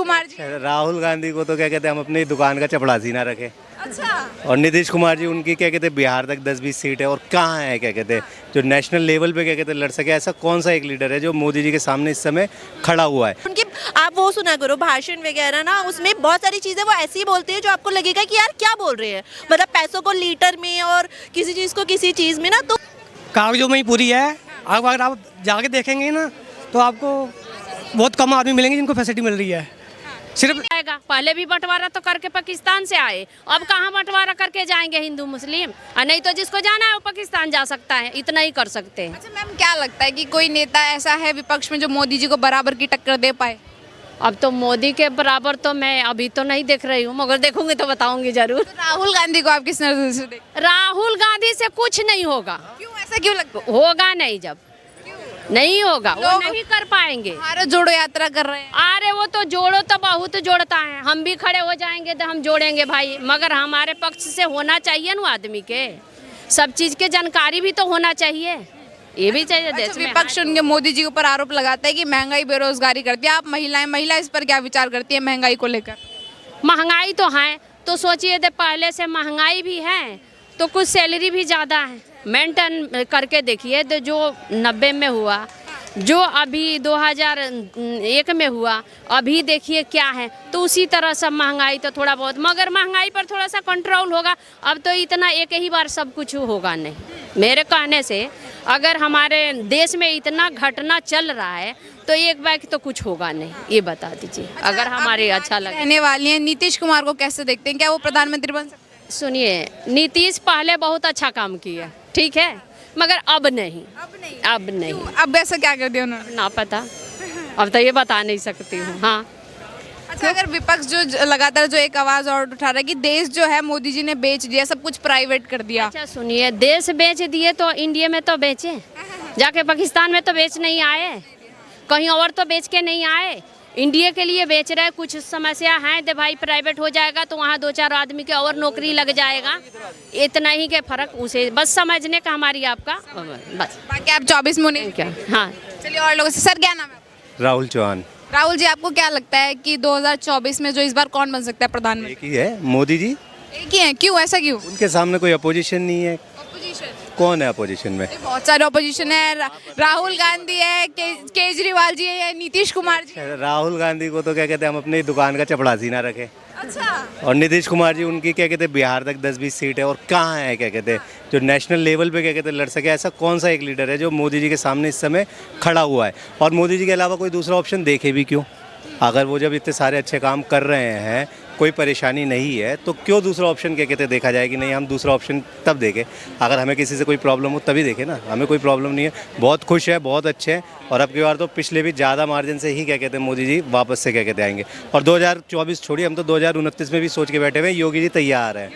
कुमार जी? राहुल गांधी को तो क्या कहते हैं हम अपनी दुकान का चपड़ासी ना रखें। अच्छा, और नीतीश कुमार जी उनकी क्या कहते हैं बिहार तक 10-20 सीट है और कहाँ है क्या कहते हैं जो नेशनल लेवल पे क्या कहते हैं लड़ सके। ऐसा कौन सा एक लीडर है जो मोदी जी के सामने इस समय खड़ा हुआ है। उनकी आप वो सुना करो भाषण वगैरह ना, उसमें बहुत सारी चीजें वो ऐसी बोलते हैं जो आपको लगेगा कि यार क्या बोल रहे हैं, मतलब पैसों को लीटर में और किसी चीज को किसी चीज में ना, तो कागजों में ही पूरी है। अब अगर आप जाके देखेंगे ना तो आपको बहुत कम आदमी मिलेंगे जिनको फैसिलिटी मिल रही है। सिर्फ आएगा, पहले भी बंटवारा तो करके पाकिस्तान से आए, अब कहाँ बंटवारा करके जाएंगे हिंदू मुस्लिम? नहीं तो जिसको जाना है वो पाकिस्तान जा सकता है, इतना ही कर सकते हैं। अच्छा मैम, क्या लगता है कि कोई नेता ऐसा है विपक्ष में जो मोदी जी को बराबर की टक्कर दे पाए? अब तो मोदी के बराबर तो मैं अभी तो नहीं देख रही हूँ, मगर देखूंगी तो बताऊंगी जरूर। तो राहुल गांधी को आप किस नजर से देखते राहुल गांधी से कुछ नहीं होगा। हैं? क्यों, ऐसा क्यों लगता है? होगा नहीं, जब नहीं होगा वो लोग- नहीं कर पाएंगे। भारत जोड़ो यात्रा कर रहे हैं। अरे वो तो जोड़ो तो बहुत जोड़ता है, हम भी खड़े हो जाएंगे तो हम जोड़ेंगे भाई, मगर हमारे पक्ष से होना चाहिए ना आदमी के, सब चीज के जानकारी भी तो होना चाहिए, ये भी चाहिए देश अच्छा, में। विपक्ष उनके मोदी जी के ऊपर आरोप लगाता है कि महंगाई बेरोजगारी करती है। आप महिला इस पर क्या विचार करती है महंगाई को लेकर? महंगाई तो है, तो सोचिए तो पहले से महंगाई भी है तो कुछ सैलरी भी ज़्यादा है। मेंटेन करके देखिए तो जो 90 में हुआ, जो अभी 2001 में हुआ, अभी देखिए क्या है, तो उसी तरह सब महंगाई तो थोड़ा बहुत, मगर महंगाई पर थोड़ा सा कंट्रोल होगा। अब तो इतना एक ही बार सब कुछ होगा नहीं, मेरे कहने से अगर हमारे देश में इतना घटना चल रहा है तो एक बार तो कुछ होगा नहीं, ये बता दीजिए। अगर हमारे अच्छा लगे। रहने वाली हैं, नीतीश कुमार को कैसे देखते हैं? क्या वो प्रधानमंत्री बन सकते हैं? सुनिए, नीतीश पहले बहुत अच्छा काम किया, ठीक है, मगर अब नहीं, अब नहीं, अब ऐसा क्या कर दिया उन्होंने? ना पता, अब तो ये बता नहीं सकती हूँ। हाँ, अच्छा, अगर विपक्ष जो लगातार जो एक आवाज और उठा रहा है कि देश जो है मोदी जी ने बेच दिया, सब कुछ प्राइवेट कर दिया। अच्छा सुनिए, देश बेच दिए तो इंडिया में तो बेचे, जाके पाकिस्तान में तो बेच नहीं आए, कहीं और तो बेच के नहीं आए, इंडिया के लिए बेच रहे। कुछ समस्या है तो भाई प्राइवेट हो जाएगा तो वहाँ 2-4 आदमी के और नौकरी लग जाएगा, इतना ही के फर्क, उसे बस समझने का हमारी आपका बस। बाकी आप 24 में उन्हें क्या? हाँ, चलिए और लोगों से। सर क्या नाम है आपका? राहुल चौहान। राहुल जी, आपको क्या लगता है कि 2024 में जो इस बार कौन बन सकता है प्रधानमंत्री? एक ही है, मोदी जी। एक ही है, क्यों, ऐसा क्यों? उनके सामने कोई अपोजिशन नहीं है। ऑपोजिशन कौन है अपोजिशन में? बहुत सारे ऑपोजिशन है। राहुल गांधी है, केजरीवाल जी है, नीतीश कुमार जी। राहुल गांधी को तो क्या कहते हैं हम अपनी दुकान का चपड़ासी ना रखें। अच्छा, और नीतीश कुमार जी उनकी क्या कहते हैं बिहार तक 10-20 सीट है और कहाँ है क्या कहते हैं जो नेशनल लेवल पे क्या कहते हैं लड़ सके। ऐसा कौन सा एक लीडर है जो मोदी जी के सामने इस समय खड़ा हुआ है। और मोदी जी के अलावा कोई दूसरा ऑप्शन देखे भी क्यों? अगर वो जब इतने सारे अच्छे काम कर रहे हैं, कोई परेशानी नहीं है, तो क्यों दूसरा ऑप्शन क्या कहते हैं देखा जाए कि नहीं हम दूसरा ऑप्शन तब देखें। अगर हमें किसी से कोई प्रॉब्लम हो तभी देखें ना, हमें कोई प्रॉब्लम नहीं है, बहुत खुश है, बहुत अच्छे हैं। और अब की बार तो पिछले भी ज़्यादा मार्जिन से ही क्या कहते हैं मोदी जी वापस से क्या कहते आएंगे। और 2024 छोड़िए, हम तो 2029 में भी सोच के बैठे हुए हैं, योगी जी तैयार हैं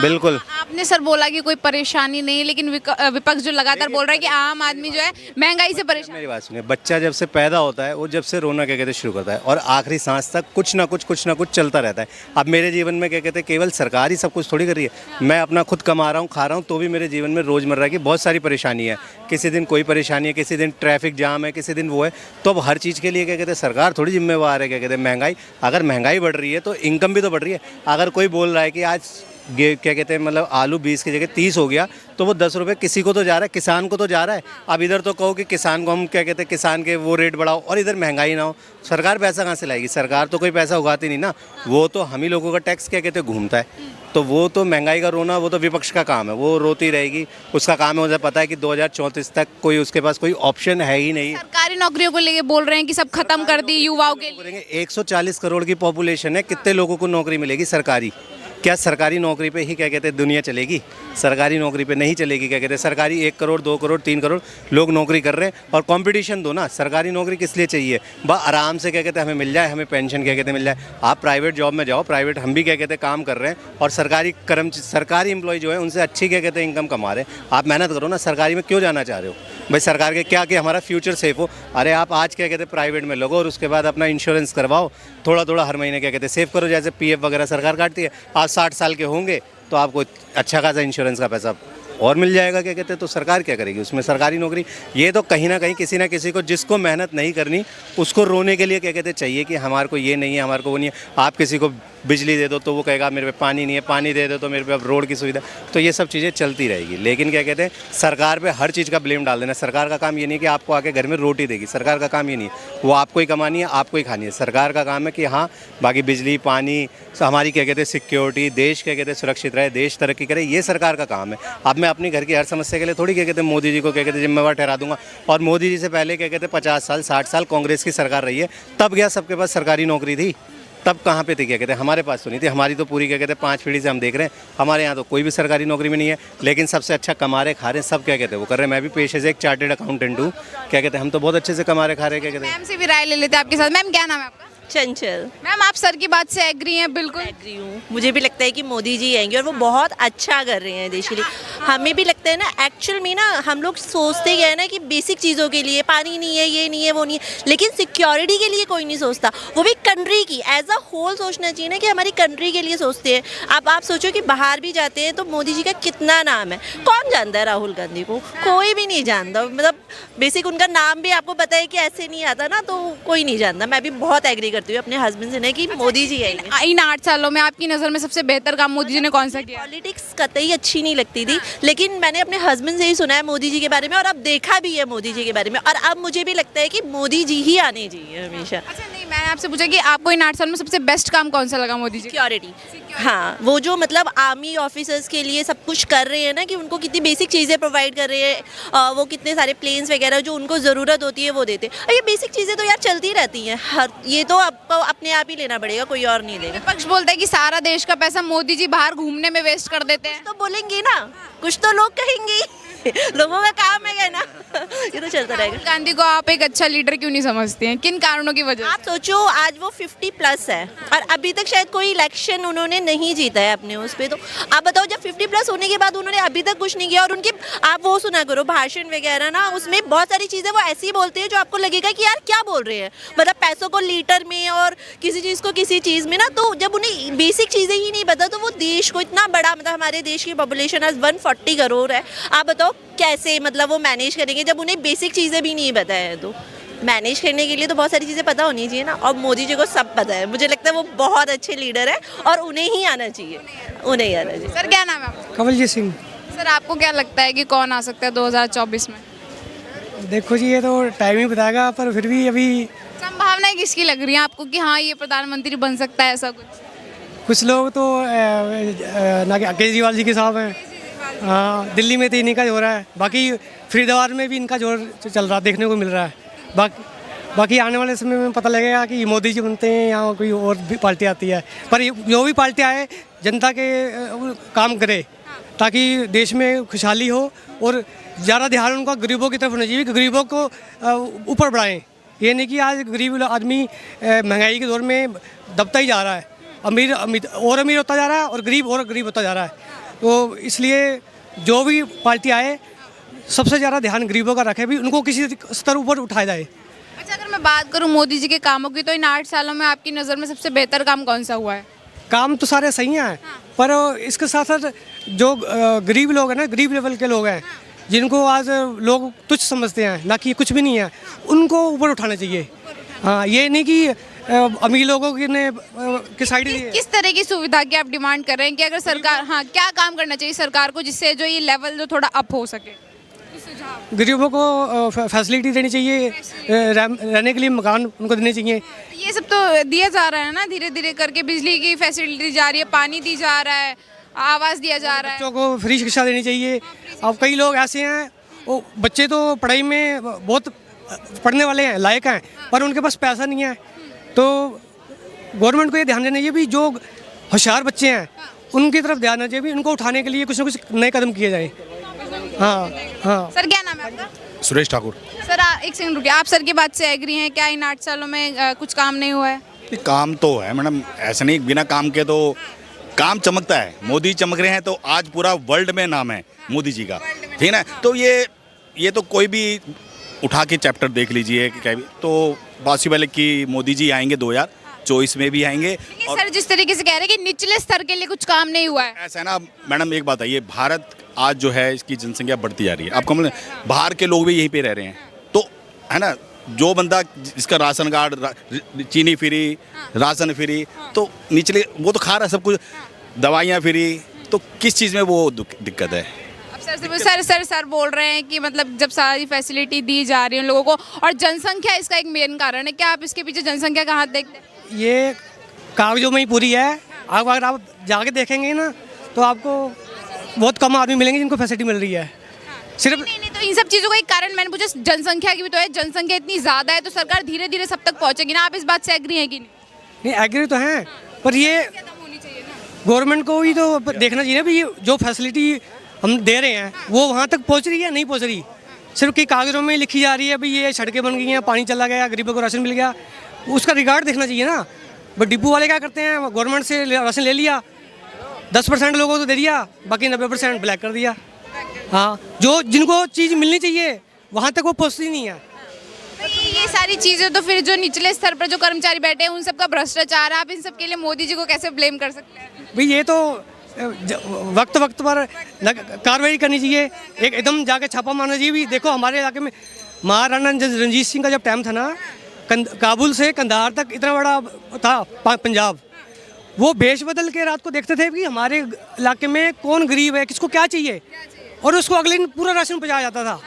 बिल्कुल। आपने सर बोला कि कोई परेशानी नहीं, लेकिन विपक्ष जो लगातार बोल रहा है कि आम आदमी जो है महंगाई से परेशान। मेरी बात सुनिए, बच्चा जब से पैदा होता है वो जब से रोना क्या कहते हैं शुरू करता है और आखिरी सांस तक कुछ ना कुछ चलता रहता है। अब मेरे जीवन में क्या कहते हैं केवल सरकार ही सब कुछ थोड़ी कर रही है। मैं अपना खुद कमा रहा हूँ, खा रहा हूँ, तो भी मेरे जीवन में रोज़मर्रा की बहुत सारी परेशानी है। किसी दिन कोई परेशानी है, किसी दिन ट्रैफिक जाम है, किसी दिन वो है। तो अब हर चीज़ के लिए क्या कहते हैं सरकार थोड़ी जिम्मेवार है। क्या कहते हैं महंगाई, अगर महंगाई बढ़ रही है तो इनकम भी तो बढ़ रही है। अगर कोई बोल रहा है कि आज क्या कहते हैं मतलब आलू 20 की जगह 30 हो गया, तो वो 10 रुपये किसी को तो जा रहा है, किसान को तो जा रहा है। अब इधर तो कहो कि किसान को हम क्या कहते हैं किसान के वो रेट बढ़ाओ और इधर महंगाई ना हो, सरकार पैसा कहाँ से लाएगी? सरकार तो कोई पैसा उगाती नहीं ना, वो तो हम ही लोगों का टैक्स क्या कहते हैं घूमता है। तो वो तो महंगाई का रोना वो तो विपक्ष का काम है, वो रोती रहेगी, उसका काम है। मुझे पता है कि 2034 तक कोई उसके पास कोई ऑप्शन है ही नहीं। सरकारी नौकरियों को लेके बोल रहे हैं कि सब खत्म कर दी युवाओं के लिए। 140 करोड़ की पॉपुलेशन है, कितने लोगों को नौकरी मिलेगी सरकारी? क्या सरकारी नौकरी पे ही क्या कहते हैं दुनिया चलेगी? सरकारी नौकरी पे नहीं चलेगी। क्या कहते हैं सरकारी 1 करोड़ 2 करोड़ 3 करोड़ लोग नौकरी कर रहे हैं और कंपटीशन दो ना। सरकारी नौकरी किस लिए चाहिए? आराम से क्या कहते हैं हमें मिल जाए, हमें पेंशन क्या कहते हैं मिल जाए। आप प्राइवेट जॉब में जाओ, प्राइवेट हम भी क्या कहते हैं काम कर रहे हैं और सरकारी एम्प्लॉय जो है उनसे अच्छी क्या कहते हैं इनकम कमा रहे हैं। आप मेहनत करो ना, सरकारी में क्यों जाना चाह रहे हो भाई? सरकार के क्या कि हमारा फ्यूचर सेफ हो। अरे आप आज क्या कहते हैं प्राइवेट में लगो और उसके बाद अपना इंश्योरेंस करवाओ, थोड़ा हर महीने क्या कहते हैं सेव करो, जैसे PF वगैरह सरकार काटती है। आप 60 साल के होंगे तो आपको अच्छा खासा इंश्योरेंस का पैसा और मिल जाएगा क्या कहते हैं, तो सरकार क्या करेगी उसमें, सरकारी नौकरी। ये तो कहीं ना कहीं किसी ना किसी को, जिसको मेहनत नहीं करनी उसको रोने के लिए क्या कहते हैं चाहिए कि हमारे को ये नहीं है, हमारे को वो नहीं है। आप किसी को बिजली दे दो तो वो कहेगा मेरे पे पानी नहीं है, पानी दे दो तो मेरे पे अब रोड की सुविधा, तो ये सब चीज़ें चलती रहेगी। लेकिन क्या कहते हैं सरकार पे हर चीज़ का ब्लेम डाल देना। सरकार का काम ये नहीं है कि आपको आके घर में रोटी देगी, सरकार का काम ये नहीं है, वो आपको ही कमानी है, आपको ही खानी है। सरकार का काम है कि हाँ बाकी बिजली पानी हमारी क्या कहते हैं सिक्योरिटी, देश क्या कहते हैं सुरक्षित रहे, देश तरक्की करे, ये सरकार का काम है। अब मैं अपनी घर की हर समस्या के लिए थोड़ी क्या कहते हैं मोदी जी को क्या कहते हैं जिम्मेवार ठहरा दूंगा। और मोदी जी से पहले क्या कहते हैं 50 साल 60 साल कांग्रेस की सरकार रही है, तब क्या सबके पास सरकारी नौकरी थी, तब कहाँ पे थी क्या कहते हैं, हमारे पास तो नहीं थी। हमारी तो पूरी क्या कहते हैं 5 पीढ़ी से हम देख रहे हैं, हमारे यहाँ तो कोई भी सरकारी नौकरी में नहीं है, लेकिन सबसे अच्छा कमा रहे खा रहे सब क्या कहते हैं वो कर रहे हैं। मैं भी पेशे से एक चार्टेड अकाउंटेंट हूँ, क्या कहते हैं हम तो बहुत अच्छे से कमा रहे खा रहे क्या कहते हैं। मैम से भी राय ले लेते हैं आपके साथ। मैम क्या नाम है आपका? चंचल। मैम आप सर की बात से एग्री हैं? बिल्कुल एग्री हूँ, मुझे भी लगता है कि मोदी जी आएंगे और वो बहुत अच्छा कर रहे हैं देश के लिए। हमें भी लगता है ना, एक्चुअल में ना हम लोग सोचते गए ना कि बेसिक चीज़ों के लिए पानी नहीं है, ये नहीं है, वो नहीं है, लेकिन सिक्योरिटी के लिए कोई नहीं सोचता, वो भी कंट्री की एज अ होल सोचना चाहिए ना कि हमारी कंट्री के लिए सोचते हैं। अब आप सोचो कि बाहर भी जाते हैं तो मोदी जी का कितना नाम है, कौन जानता है राहुल गांधी को? कोई भी नहीं जानता। मतलब बेसिक उनका नाम भी आपको पता है कि ऐसे नहीं आता ना, तो कोई नहीं जानता। मैं भी बहुत एग्री करती हूँ अपने हस्बैंड से ना कि मोदी जी आएंगे। इन 8 सालों में आपकी नज़र में सबसे बेहतर काम मोदी जी ने कौन सा किया? पॉलिटिक्स कतई अच्छी नहीं लगती थी, लेकिन मैंने अपने हस्बैंड से ही सुना है मोदी जी के बारे में, और अब देखा भी है मोदी जी के बारे में, और अब मुझे भी लगता है कि मोदी जी ही आने चाहिए हमेशा। अच्छा नहीं, मैंने आपसे पूछा कि आपको इन 8 साल में सबसे बेस्ट काम कौन सा लगा मोदी जी? सिक्योरिटी। हाँ, वो जो मतलब आर्मी ऑफिसर्स के लिए सब कुछ कर रहे हैं ना, कि उनको कितनी बेसिक चीज़ें प्रोवाइड कर रहे हैं, वो कितने सारे प्लेन्स वगैरह जो उनको ज़रूरत होती है वो देते हैं। और ये बेसिक चीज़ें तो यार चलती रहती हैं, हर ये तो आपको अपने आप ही लेना पड़ेगा, कोई और नहीं देगा। विपक्ष बोलता है कि सारा देश का पैसा मोदी जी बाहर घूमने में वेस्ट कर देते हैं। तो बोलेंगे ना, कुछ तो लोग कहेंगे लोगों का काम है ना ये तो चलता रहेगा। राहुल गांधी को आप एक अच्छा लीडर क्यों नहीं समझते हैं, किन कारणों की वजह से? आप सोचो आज वो 50+ है और अभी तक शायद कोई इलेक्शन उन्होंने नहीं जीता है अपने उस पर। तो आप बताओ, जब 50+ होने के बाद उन्होंने अभी तक कुछ नहीं किया। और उनके आप वो सुना करो भाषण वगैरह ना, उसमें बहुत सारी चीज़ें वो ऐसी बोलते हैं जो आपको लगेगा कि यार क्या बोल रहे हैं, मतलब पैसों को लीटर में और किसी चीज़ को किसी चीज़ में ना। तो जब उन्हें बेसिक चीज़ें ही नहीं पता, तो वो देश को इतना बड़ा, मतलब हमारे देश की पॉपुलेशन आज 140 करोड़ है, आप बताओ कैसे मतलब वो मैनेज करेंगे जब उन्हें बेसिक चीज़ें भी नहीं पता है। तो मैनेज करने के लिए तो बहुत सारी चीज़ें पता होनी चाहिए ना, और मोदी जी को सब पता है। मुझे लगता है वो बहुत अच्छे लीडर है और उन्हें ही आना चाहिए, उन्हें ही आना चाहिए। सर क्या नाम है आपका? कवलजीत सिंह। सर आपको क्या लगता है कि कौन आ सकता है 2024 में? देखो जी, ये तो टाइम ही बताएगा, पर फिर भी अभी संभावनाएं किसकी लग रही है आपको कि हाँ ये प्रधानमंत्री बन सकता है, ऐसा कुछ? कुछ लोग तो ना केजरीवाल जी के साथ हैं, हाँ, दिल्ली में तो इन्हीं का जोर है, बाकी फरीदाबाद में भी इनका जोर चल रहा देखने को मिल रहा है। बाकी आने वाले समय में पता लगेगा कि मोदी जी बनते हैं या कोई और भी पार्टी आती है। पर जो भी पार्टी आए जनता के काम करे ताकि देश में खुशहाली हो, और ज़्यादा ध्यान उनका गरीबों की तरफ होना चाहिए कि गरीबों को ऊपर बढ़ाएं। ये नहीं कि आज गरीब आदमी महंगाई के दौर में दबता ही जा रहा है, अमीर और अमीर होता जा रहा है और गरीब होता जा रहा है। तो इसलिए जो भी पार्टी आए सबसे ज़्यादा ध्यान गरीबों का रखे, भी उनको किसी स्तर ऊपर उठाया जाए। अच्छा अगर मैं बात करूँ मोदी जी के कामों की, तो इन 8 सालों में आपकी नज़र में सबसे बेहतर काम कौन सा हुआ है? काम तो सारे सही हैं, पर इसके साथ साथ जो गरीब लोग हैं ना, गरीब लेवल के लोग हैं जिनको आज लोग तुच्छ समझते हैं ना कि कुछ भी नहीं है, उनको ऊपर उठाना चाहिए। हाँ, ये नहीं कि अमीर लोगों की साइड। किस तरह की सुविधा की आप डिमांड कर रहे हैं कि अगर सरकार, हाँ क्या काम करना चाहिए सरकार को जिससे जो ये लेवल जो थोड़ा अप हो सके? गरीबों को फैसिलिटी देनी चाहिए, रहने के लिए मकान उनको देने चाहिए। ये सब तो दिया जा रहा है ना, धीरे धीरे करके बिजली की फैसिलिटी दी जा रही है, पानी दी जा रहा है, आवास दिया जा रहा है। बच्चों को फ्री शिक्षा देनी चाहिए। अब कई लोग ऐसे हैं, वो बच्चे तो पढ़ाई में बहुत पढ़ने वाले हैं, लायक हैं, पर उनके पास पैसा नहीं है। तो गवर्नमेंट को ये ध्यान देना चाहिए भी जो होशियार बच्चे हैं उनकी तरफ ध्यान देना चाहिए, भी उनको उठाने के लिए कुछ ना कुछ नए कदम किए जाए। हाँ हाँ। सर क्या नाम है आपका? सुरेश ठाकुर। सर एक सेकंड रुकिए, आप सर की बात से एग्री हैं क्या इन 8 सालों में कुछ काम नहीं हुआ है? काम तो है मैडम, ऐसा नहीं बिना काम के तो काम चमकता है। मोदी चमक रहे हैं तो आज पूरा वर्ल्ड में नाम है मोदी जी का, ठीक है ना। तो ये तो कोई भी उठा के चैप्टर देख लीजिए, तो पॉसिबल है कि मोदी जी आएंगे चॉइस में भी आएंगे। लेकिन सर जिस तरीके से कह रहे हैं कि निचले स्तर के लिए कुछ काम नहीं हुआ है, ऐसा है ना मैडम, एक बात है, ये भारत आज जो है इसकी जनसंख्या बढ़ती जा रही है। आपको मतलब बाहर के लोग भी यहीं पे रह रहे हैं, तो है ना, जो बंदा जिसका राशन कार्ड चीनी फ्री, राशन फ्री, तो निचले वो तो खा रहा है सब कुछ, दवाइयाँ फ्री, तो किस चीज़ में वो दिक्कत है? अब सर बोल रहे हैं कि मतलब जब सारी फैसिलिटी दी जा रही है उन लोगों को, और जनसंख्या इसका एक मेन कारण है। क्या आप इसके पीछे जनसंख्या का हाथ देखते हैं? ये कागजों में ही पूरी है। अगर आप जाके देखेंगे ना तो आपको बहुत कम आदमी मिलेंगे जिनको फैसिलिटी मिल रही है। सिर्फ नहीं तो इन सब चीज़ों का एक कारण मैंने पूछा, जनसंख्या की भी तो है। जनसंख्या इतनी ज़्यादा है तो सरकार धीरे धीरे सब तक पहुँचेगी ना। आप इस बात से एग्री हैं कि नहीं, एग्री तो हैं, पर ये गवर्नमेंट को ही तो देखना चाहिए ना भी ये जो फैसिलिटी हम दे रहे हैं वो वहाँ तक पहुँच रही है नहीं पहुँच रही। सिर्फ कि कागजों में लिखी जा रही है भाई ये सड़कें बन गई हैं, पानी चला गया, गरीबों को राशन मिल गया, उसका रिकॉर्ड देखना चाहिए ना। बट डिपो वाले क्या करते हैं, गवर्नमेंट से राशन ले लिया, 10% लोगों को तो दे दिया, बाकी 90% ब्लैक कर दिया। हाँ, जो जिनको चीज़ मिलनी चाहिए वहाँ तक वो पहुँचती नहीं है। ये सारी चीज़ें तो फिर जो निचले स्तर पर जो कर्मचारी बैठे हैं उन सबका भ्रष्टाचार है। आप इन सब के लिए मोदी जी को कैसे ब्लेम कर सकते हैं? भाई ये तो वक्त पर कार्रवाई करनी चाहिए, एकदम जाके छापा मारना चाहिए। भी देखो हमारे इलाके में महाराणा रणजीत सिंह का जब टाइम था ना, काबुल से कंधार तक इतना बड़ा था पंजाब, वो भेष बदल के रात को देखते थे कि हमारे इलाके में कौन गरीब है, किसको क्या चाहिए, और उसको अगले दिन पूरा राशन पहुँचाया जाता था।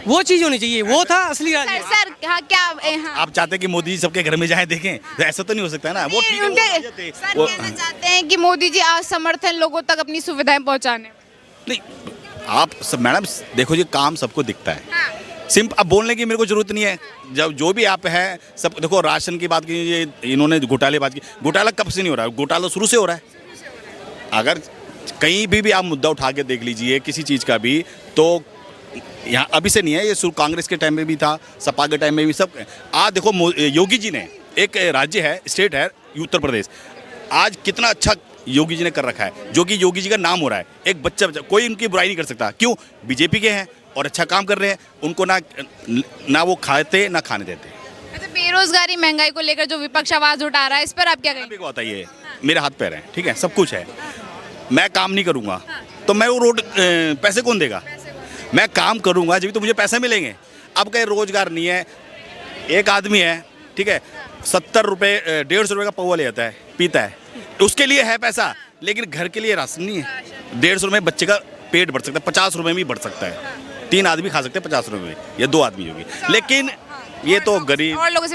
वो चीज़ होनी चाहिए, वो था असली राज। सर हाँ क्या हाँ। आप चाहते हैं कि मोदी जी सबके घर में जाएं देखें, तो ऐसा तो नहीं हो सकता है ना। वो ठीक है, वो आ जाते, सर वो कहना चाहते हैं कि मोदी जी असमर्थ हैं लोगों तक अपनी सुविधाएं पहुंचाने में। नहीं, आप सब मैडम देखो जी, काम सबको दिखता है। अब बोलने की मेरे को जरूरत नहीं है। जब जो भी आप है सब देखो, राशन की बात की, ये इन्होंने घोटाले बात की, घोटाला कब से नहीं हो रहा है, घोटाला शुरू से हो रहा है। अगर कहीं भी आप मुद्दा उठा के देख लीजिए किसी चीज़ का भी, तो यहाँ अभी से नहीं है, ये कांग्रेस के टाइम में भी था, सपा के टाइम में भी, सब। आज देखो योगी जी ने, एक राज्य है, स्टेट है उत्तर प्रदेश, आज कितना अच्छा योगी जी ने कर रखा है, जो कि योगी जी का नाम हो रहा है। एक बच्चा कोई उनकी बुराई नहीं कर सकता, क्यों? बीजेपी के हैं और अच्छा काम कर रहे हैं, उनको ना वो खाते ना खाने देते। अच्छा, बेरोजगारी महंगाई को लेकर जो विपक्ष आवाज उठा रहा है, इस पर आप क्या कहेंगे? को बताइए, मेरे हाथ पैर हैं, ठीक है, सब कुछ है, मैं काम नहीं करूँगा तो मैं वो रोड पैसे कौन देगा? मैं काम करूँगा जब तो मुझे पैसे मिलेंगे। अब कहीं रोजगार नहीं है, एक आदमी है, ठीक है, 70 रुपये 150 रुपये का पौवा ले जाता है, पीता है, उसके लिए है पैसा, लेकिन घर के लिए राशन नहीं है। 150 रुपये में बच्चे का पेट भर सकता है, 50 रुपये में भी बढ़ सकता है, 3 आदमी खा सकते हैं 50 रुपये में, या 2 आदमी होगी, लेकिन ये तो गरीब और लोगों से